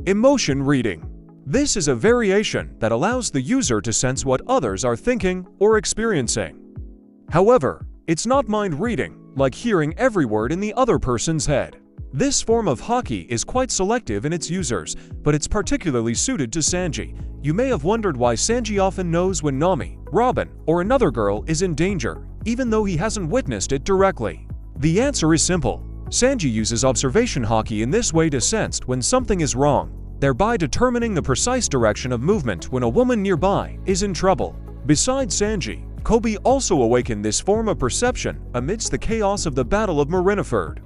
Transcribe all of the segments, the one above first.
Emotion reading. This is a variation that allows the user to sense what others are thinking or experiencing. However, it's not mind reading, like hearing every word in the other person's head. This form of Haki is quite selective in its users, but it's particularly suited to Sanji. You may have wondered why Sanji often knows when Nami, Robin, or another girl is in danger, even though he hasn't witnessed it directly. The answer is simple. Sanji uses Observation Haki in this way to sense when something is wrong, thereby determining the precise direction of movement when a woman nearby is in trouble. Besides Sanji, Kobe also awakened this form of perception amidst the chaos of the Battle of Marineford.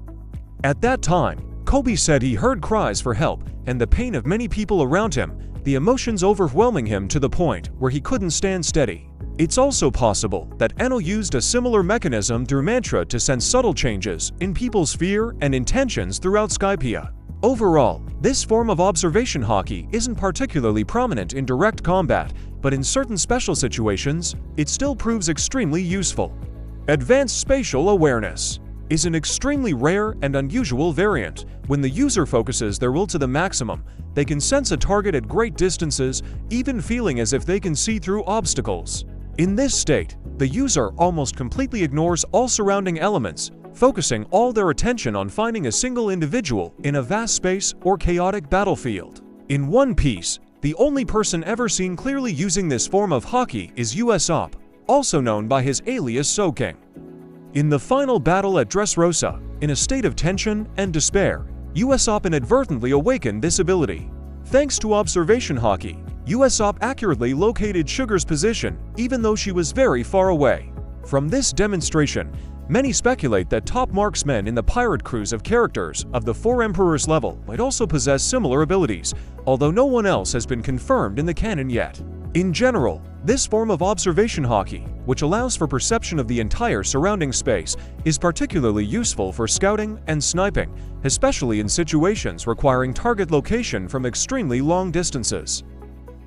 At that time, Kobe said he heard cries for help and the pain of many people around him, the emotions overwhelming him to the point where he couldn't stand steady. It's also possible that Enel used a similar mechanism through mantra to sense subtle changes in people's fear and intentions throughout Skypiea. Overall, this form of Observation Haki isn't particularly prominent in direct combat, but in certain special situations, it still proves extremely useful. Advanced Spatial Awareness is an extremely rare and unusual variant. When the user focuses their will to the maximum, they can sense a target at great distances, even feeling as if they can see through obstacles. In this state, the user almost completely ignores all surrounding elements, focusing all their attention on finding a single individual in a vast space or chaotic battlefield. In One Piece, the only person ever seen clearly using this form of Haki is Usopp, also known by his alias Soking. In the final battle at Dressrosa, in a state of tension and despair, Usopp inadvertently awakened this ability. Thanks to Observation Haki, Usopp accurately located Sugar's position even though she was very far away. From this demonstration, many speculate that top marksmen in the pirate crews of characters of the Four Emperors level might also possess similar abilities, although no one else has been confirmed in the canon yet. In general, this form of Observation Haki, which allows for perception of the entire surrounding space, is particularly useful for scouting and sniping, especially in situations requiring target location from extremely long distances.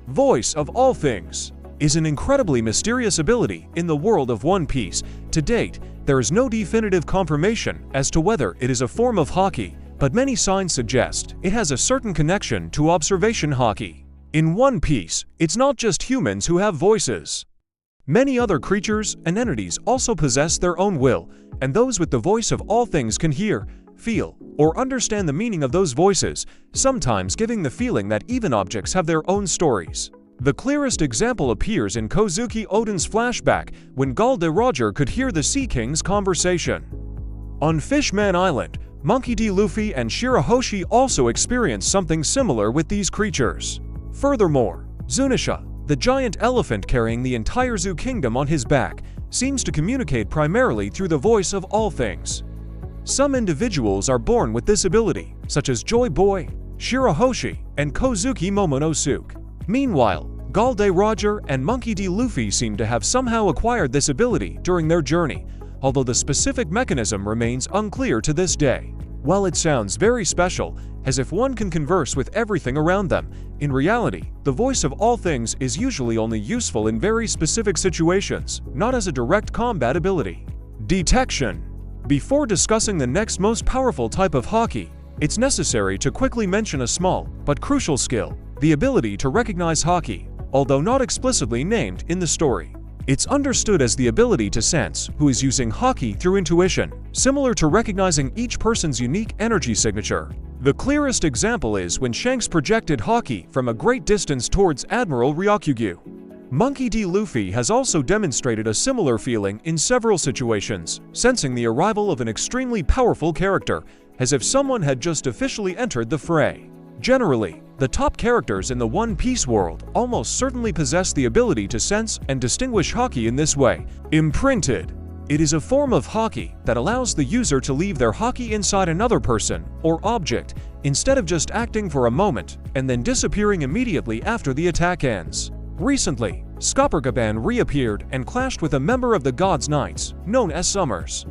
Voice of All Things is an incredibly mysterious ability in the world of One Piece. To date, there is no definitive confirmation as to whether it is a form of Haki, but many signs suggest it has a certain connection to Observation Haki. In One Piece, it's not just humans who have voices. Many other creatures and entities also possess their own will, and those with the voice of all things can hear, feel, or understand the meaning of those voices, sometimes giving the feeling that even objects have their own stories. The clearest example appears in Kozuki Oden's flashback when Gall Roger could hear the Sea King's conversation. On Fishman Island, Monkey D. Luffy and Shirahoshi also experienced something similar with these creatures. Furthermore, Zunisha, the giant elephant carrying the entire Zoo Kingdom on his back, seems to communicate primarily through the voice of all things. Some individuals are born with this ability, such as Joy Boy, Shirahoshi, and Kozuki Momonosuke. Meanwhile, Gall Roger and Monkey D. Luffy seem to have somehow acquired this ability during their journey, although the specific mechanism remains unclear to this day. While it sounds very special, as if one can converse with everything around them, in reality, the voice of all things is usually only useful in very specific situations, not as a direct combat ability. Detection. Before discussing the next most powerful type of Haki, it's necessary to quickly mention a small but crucial skill, the ability to recognize Haki, although not explicitly named in the story. It's understood as the ability to sense who is using Haki through intuition, similar to recognizing each person's unique energy signature. The clearest example is when Shanks projected Haki from a great distance towards Admiral Ryokugyu. Monkey D. Luffy has also demonstrated a similar feeling in several situations, sensing the arrival of an extremely powerful character, as if someone had just officially entered the fray. Generally, the top characters in the One Piece world almost certainly possess the ability to sense and distinguish Haki in this way. Imprinted. It is a form of Haki that allows the user to leave their Haki inside another person or object, instead of just acting for a moment and then disappearing immediately after the attack ends. Recently, Skoppergaban reappeared and clashed with a member of the God's Knights, known as Summers.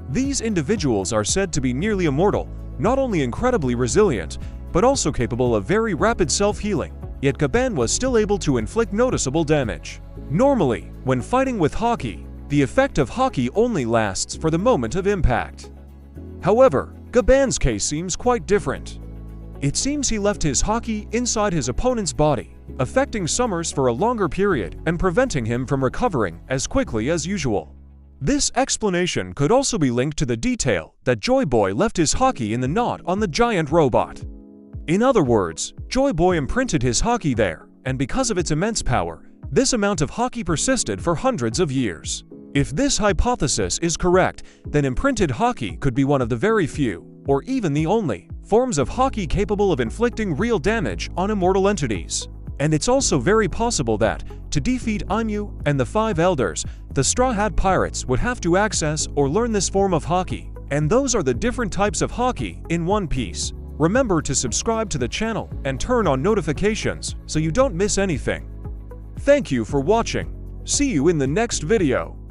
These individuals are said to be nearly immortal, not only incredibly resilient, but also capable of very rapid self-healing, yet Gaban was still able to inflict noticeable damage. Normally, when fighting with Haki, the effect of Haki only lasts for the moment of impact. However, Gaban's case seems quite different. It seems he left his haki inside his opponent's body, affecting Summers for a longer period and preventing him from recovering as quickly as usual. This explanation could also be linked to the detail that Joy Boy left his haki in the knot on the giant robot. In other words, Joy Boy imprinted his haki there, and because of its immense power, this amount of haki persisted for hundreds of years. If this hypothesis is correct, then Imprinted Haki could be one of the very few, or even the only, forms of haki capable of inflicting real damage on immortal entities. And it's also very possible that, to defeat Aimu and the Five Elders, the Straw Hat Pirates would have to access or learn this form of haki. And those are the different types of haki in One Piece. Remember to subscribe to the channel and turn on notifications so you don't miss anything. Thank you for watching. See you in the next video.